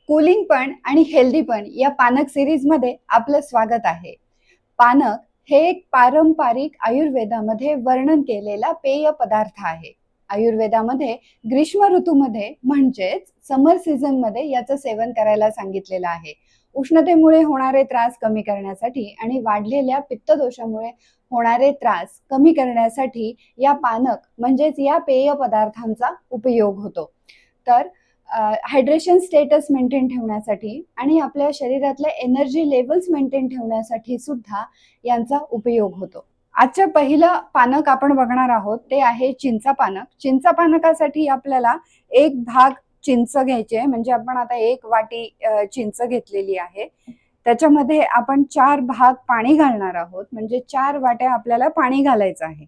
Cooling पण आणि healthy पण या पानक सिरीज मध्ये आपलं स्वागत आहे. पानक हे एक पारंपरिक आयुर्वेदामध्ये वर्णन केलेला पेय पदार्थ आहे. आयुर्वेदामध्ये ग्रीष्म ऋतूमध्ये म्हणजेच समर सीझन मध्ये याचं सेवन करायला सांगितलेलं आहे. उष्णतेमुळे होणारे त्रास कमी करण्यासाठी आणि वाढलेल्या पित्तदोषामुळे होणारे त्रास कमी करण्यासाठी या पानक म्हणजेच या पेय पदार्थांचा उपयोग होतो. तर हायड्रेशन स्टेटस मेंटेन ठेवण्यासाठी आणि आपल्या शरीरातल्या एनर्जी लेवल्स मेंटेन ठेवण्यासाठी सुद्धा यांचा उपयोग होतो. आजचं पहिलं पानक आपण बघणार आहोत ते आहे चिंचा पानक. चिंचा पानकासाठी आपल्याला एक भाग चिंच घ्यायची आहे, म्हणजे आपण आता एक वाटी चिंच घेतलेली आहे. त्याच्यामध्ये आपण 4 भाग पाणी घालणार आहोत, म्हणजे 4 वाट्या आपल्याला पाणी घालायचं आहे.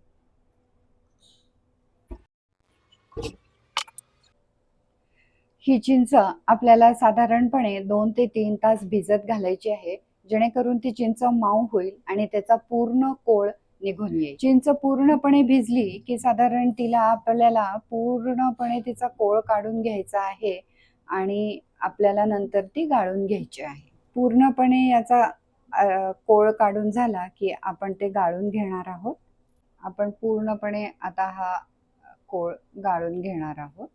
ही चिंच आपल्याला साधारणपणे 2 ते 3 तास भिजत घालायची आहे, जेणेकरून ती चिंच मऊ होईल आणि त्याचा पूर्ण कोळ निघून येईल. चिंच पूर्णपणे भिजली की साधारण तिला आपल्याला पूर्णपणे तिचा कोळ काढून घ्यायचा आहे आणि आपल्याला नंतर ती गाळून घ्यायची आहे. पूर्णपणे याचा कोळ काढून झाला की आपण ते गाळून घेणार आहोत. आपण पूर्णपणे आता हा कोळ गाळून घेणार आहोत.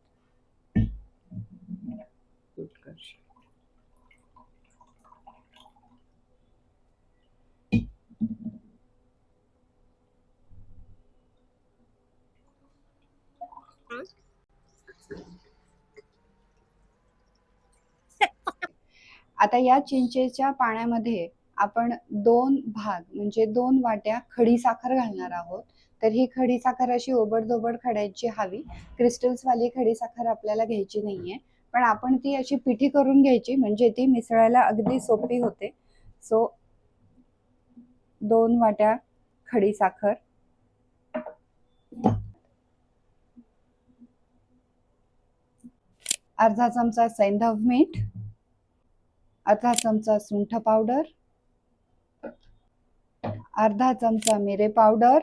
आता या चिंचेच्या पाण्यामध्ये आपण 2 भाग म्हणजे 2 वाट्या खडी साखर घालणार आहोत. तर ही खडी साखर अशी ओबडधोबड खडायची हवी. क्रिस्टल्स वाली खडी साखर आपल्याला घ्यायची नाहीये, पण आपण ती अशी पिठी करून घ्यायची, म्हणजे ती मिसळायला अगदी सोपी होते. सो 2 वाट्या खडी साखर, अर्धा चमचा सैंधव मीठ, अर्धा चमचा सुंठ पावडर, अर्धा चमचा मिरे पावडर,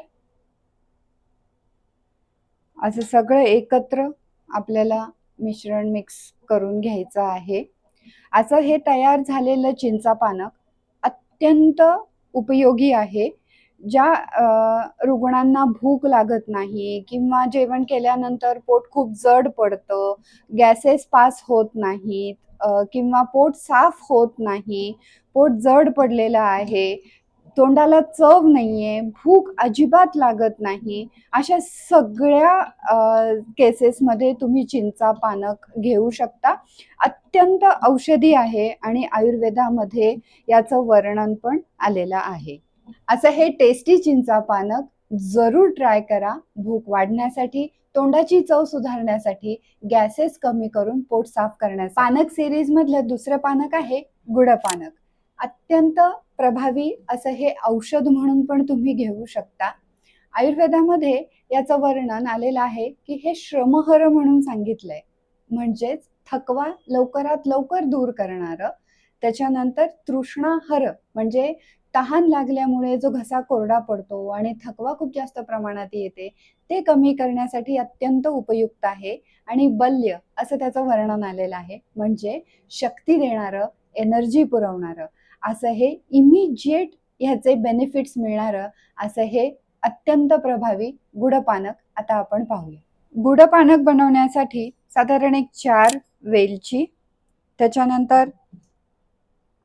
असं सगळं एकत्र आपल्याला मिश्रण मिक्स करून घ्यायचं आहे. असं हे तयार झालेलं चिंचा पानक अत्यंत उपयोगी आहे. ज्या रुग्णांना भूक लागत नाही किंवा जेवण केल्यानंतर पोट खूप जड पडतं, गॅसेस पास होत नाहीत, किंवा पोट साफ होत नाही, पोट जड पडलेलं आहे, तोंडाला चव नाहीये, भूक अजिबात लागत नाही, अशा सगळ्या केसेसमध्ये तुम्ही चिंचा पानक घेऊ शकता. अत्यंत औषधी आहे आणि आयुर्वेदामध्ये याचं वर्णन पण आलेलं आहे. असं हे टेस्टी चिंचा पानक जरूर ट्राय करा. भूक वाढण्यासाठी, तोंडाची चव सुधारण्यासाठी, गॅसेस कमी करून पोट साफ करण्यासाठी. पानक सिरीज मधलं दुसरं पानक आहे गुड पानक. अत्यंत प्रभावी असं हे औषध म्हणून पण तुम्ही घेऊ शकता. आयुर्वेदामध्ये याचं वर्णन आलेलं आहे की हे श्रमहर म्हणून सांगितलंय, म्हणजेच थकवा लवकरात लवकर दूर करणारं. त्याच्यानंतर तृष्णाहर म्हणजे तहान लागल्यामुळे जो घसा कोरडा पडतो आणि थकवा खूप जास्त प्रमाणात येते, ते कमी करण्यासाठी अत्यंत उपयुक्त आहे. आणि बल्य असं त्याचं वर्णन आलेलं आहे, म्हणजे शक्ती देणारं, एनर्जी पुरवणारं, असं हे इमिजिएट ह्याचे बेनिफिट्स मिळणारं असं हे अत्यंत प्रभावी गुड पानक आता आपण पाहूया. गुड पानक बनवण्यासाठी साधारण एक 4 वेलची, त्याच्यानंतर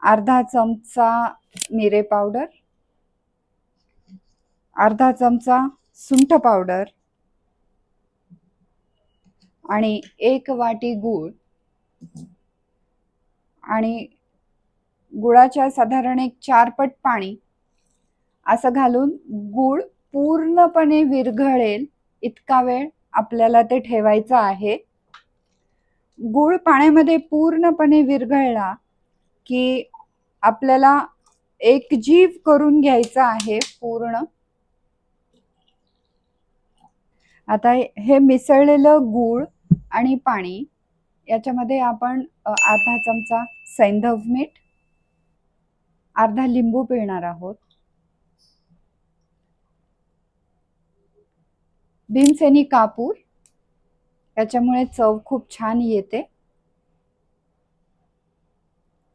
अर्धा चमचा मिरे पावडर, अर्धा चमचा सुंठ पावडर आणि 1 वाटी गूळ, आणि गुळाच्या साधारण एक 4 पट पाणी असं घालून गूळ पूर्णपणे विरघळेल इतका वेळ आपल्याला ते ठेवायचं आहे. गूळ पाण्यामध्ये पूर्णपणे विरघळला की आपल्याला एकजीव करून घ्यायचं आहे पूर्ण. आता हे मिसळलेलं गूळ आणि पाणी याच्यामध्ये आपण अर्धा चमचा सैंधव मीठ, अर्धा लिंबू पिळणार आहोत, भीमसेनी कापूर, याच्यामुळे चव खूप छान येते,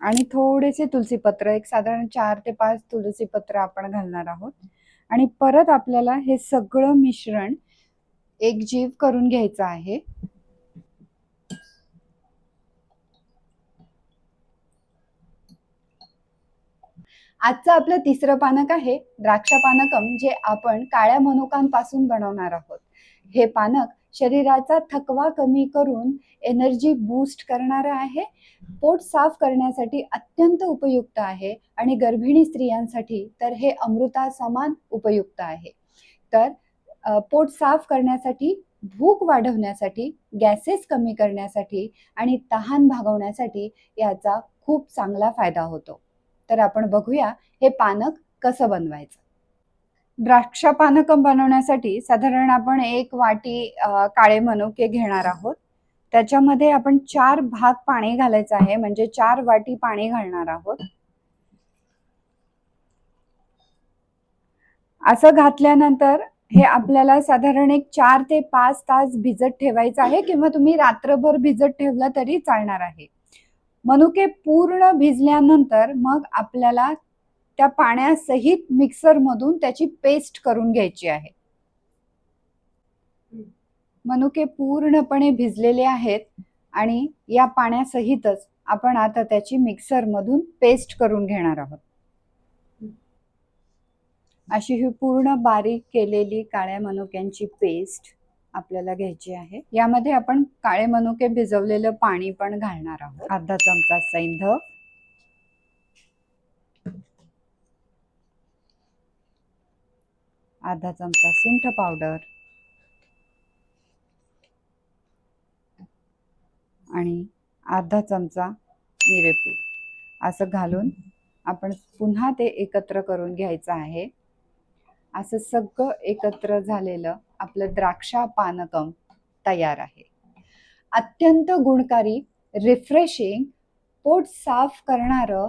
आणि थोडेसे तुलसीपत्र, एक साधारण 4 ते 5 तुलसीपत्र आपण घालणार आहोत. आणि परत आपल्याला हे सगळं मिश्रण एकजीव करून घ्यायचं आहे. आजचं आपलं तिसरं पानक आहे द्राक्ष पानकम, जे आपण काळ्या मनुकांपासून बनवणार आहोत. हे पानक शरीराचा थकवा कमी करून एनर्जी बूस्ट करणारं आहे, पोट साफ करण्यासाठी अत्यंत उपयुक्त आहे आणि गर्भिणी स्त्रियांसाठी तर हे अमृतासमान उपयुक्त आहे. तर पोट साफ करण्यासाठी, भूक वाढवण्यासाठी, गॅसेस कमी करण्यासाठी आणि तहान भागवण्यासाठी याचा खूप चांगला फायदा होतो. तर आपण बघूया हे पानक कसं बनवायचं. द्राक्ष पानकं बनवण्यासाठी साधारण आपण 1 वाटी काळे मनुके घेणार आहोत. त्याच्यामध्ये आपण 4 भाग पाणी घालायचं आहे, म्हणजे 4 वाटी पाणी घालणार आहोत. असं घातल्यानंतर हे आपल्याला साधारण एक 4 ते 5 तास भिजत ठेवायचं आहे, किंवा तुम्ही रात्रभर भिजत ठेवलं तरी चालणार आहे. मनुके पूर्ण भिजल्यानंतर मग आपल्याला त्या पाण्यासहित मिक्सर मधून त्याची पेस्ट करून घ्यायची आहे. मनुके पूर्णपणे भिजलेले आहेत आणि या पाण्यासहितच आपण आता त्याची मिक्सर मधून पेस्ट करून घेणार आहोत. अशी ही पूर्ण बारीक केलेली काळ्या मनुक्यांची पेस्ट आपल्याला घ्यायची आहे. यामध्ये आपण काळे मनुके भिजवलेलं पाणी पण घालणार आहोत. अर्धा चमचा सैंधव, अर्धा चमचा सुंठ पावडर आणि अर्धा चमचा मिरेपूड असं घालून आपण पुन्हा ते एकत्र करून घ्यायचं आहे. असं सगळं एकत्र झालेलं आपलं द्राक्षा पानकम तयार आहे. अत्यंत गुणकारी, रिफ्रेशिंग, पोट साफ करणारं,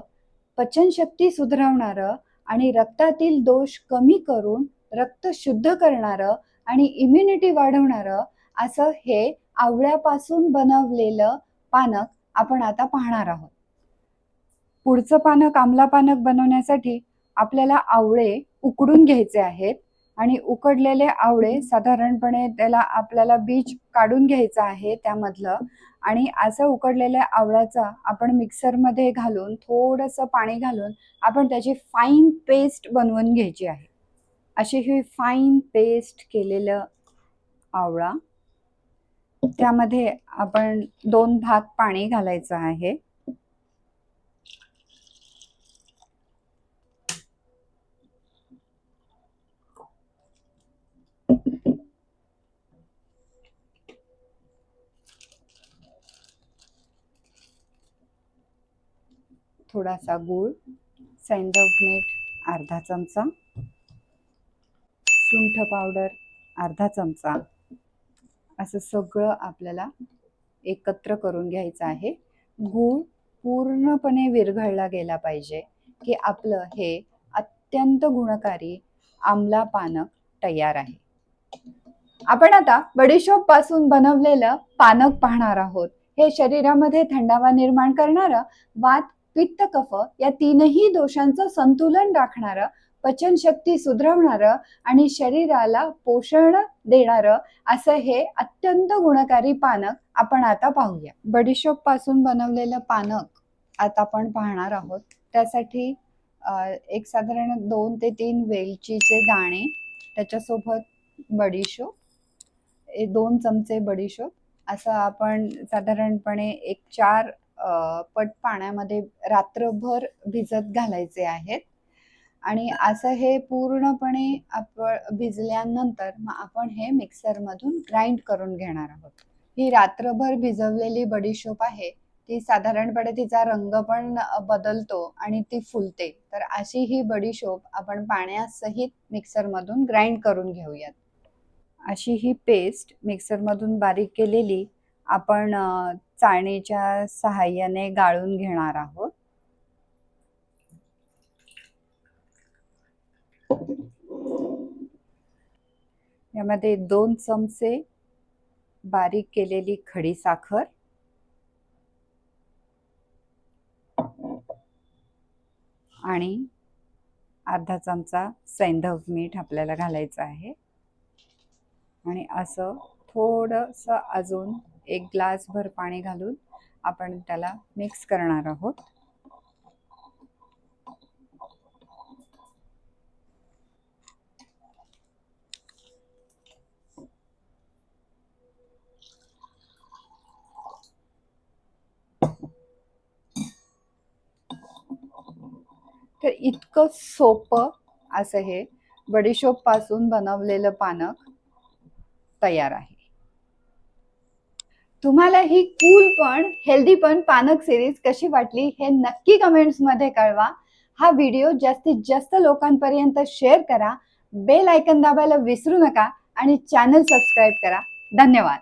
पचनशक्ती सुधारवणारं आणि रक्तातील दोष कमी करून रक्त शुद्ध करणारं आणि इम्युनिटी वाढवणारं असं हे आवळ्यापासून बनवलेलं पानक आपण आता पाहणार आहोत. पुढचं पानक, आमला पानक बनवण्यासाठी आपल्याला आवळे उकडून घ्यायचे आहेत आणि उकडलेले आवळे साधारणपणे त्याला आपल्याला बीज काढून घ्यायचं आहे त्यामधलं, आणि असं उकडलेल्या आवळ्याचा आपण मिक्सरमध्ये घालून थोडंसं पाणी घालून आपण त्याची फाईन पेस्ट बनवून घ्यायची आहे. अशी ही फाईन पेस्ट केलेलं आवळा, त्यामध्ये आपण 2 भाग पाणी घालायचं आहे. थोडासा गूळ, सैंधव मीठ अर्धा चमचा, सुंठ पावडर अर्धा चमचा, असं सगळं आपल्याला एकत्र करून घ्यायचं आहे. गूळ पूर्णपणे विरघळला गेला पाहिजे की आपलं हे अत्यंत गुणकारी आमला पानक तयार आहे. आपण आता बडीशोप पासून बनवलेलं पानक पाहणार आहोत. हे शरीरामध्ये थंडावा निर्माण करणारं, वात, पित्त, कफ या तीनही दोषांचं संतुलन राखणारं, पचनशक्ती सुधारवणारं आणि शरीराला पोषण देणारं असं हे अत्यंत गुणकारी पानक आपण आता पाहूया. बडीशोप पासून बनवलेलं पानक आता आपण पाहणार आहोत. त्यासाठी एक साधारण 2 ते 3 वेलचीचे दाणे, त्याच्यासोबत बडीशोप, 2 चमचे बडीशोप असं आपण साधारणपणे एक 4 पट पाण्यामध्ये रात्रभर भिजत घालायचे आहेत. आणि असं हे पूर्णपणे आपण भिजल्यानंतर मग आपण हे मिक्सर मधून ग्राइंड करून घेणार आहोत. ही रात्रभर भिजवलेली बडीशोप आहे, ती साधारणपणे तिचा रंग पण बदलतो आणि ती फुलते. तर अशी ही बडीशोप आपण पाण्यासहित मिक्सर मधून ग्राइंड करून घेऊयात. अशी ही पेस्ट मिक्सर मधून बारीक केलेली आपण चाळणीच्या सहाय्याने गाळून घेणार आहोत. यामध्ये 2 चमचे बारीक केलेली खडी साखर, आणि अर्धा चमचा सैंधव मीठ आपल्याला घालायचं आहे आणि असं थोडंसं अजून एक ग्लासभर पाणी घालून आपण त्याला मिक्स करणार आहोत. तर इतकं सोपं असं हे बडीशोप पासून बनवलेलं पानक तयार आहे. तुम्हाला ही कूल पण हेल्दी पण पानक सिरीज कशी वाटली हे नक्की कमेंट्स मध्ये कळवा. हा व्हिडिओ जास्तीत जास्त लोकांपर्यंत शेअर करा, बेल आयकॉन दाबायला विसरू नका आणि चॅनल सबस्क्राईब करा. धन्यवाद.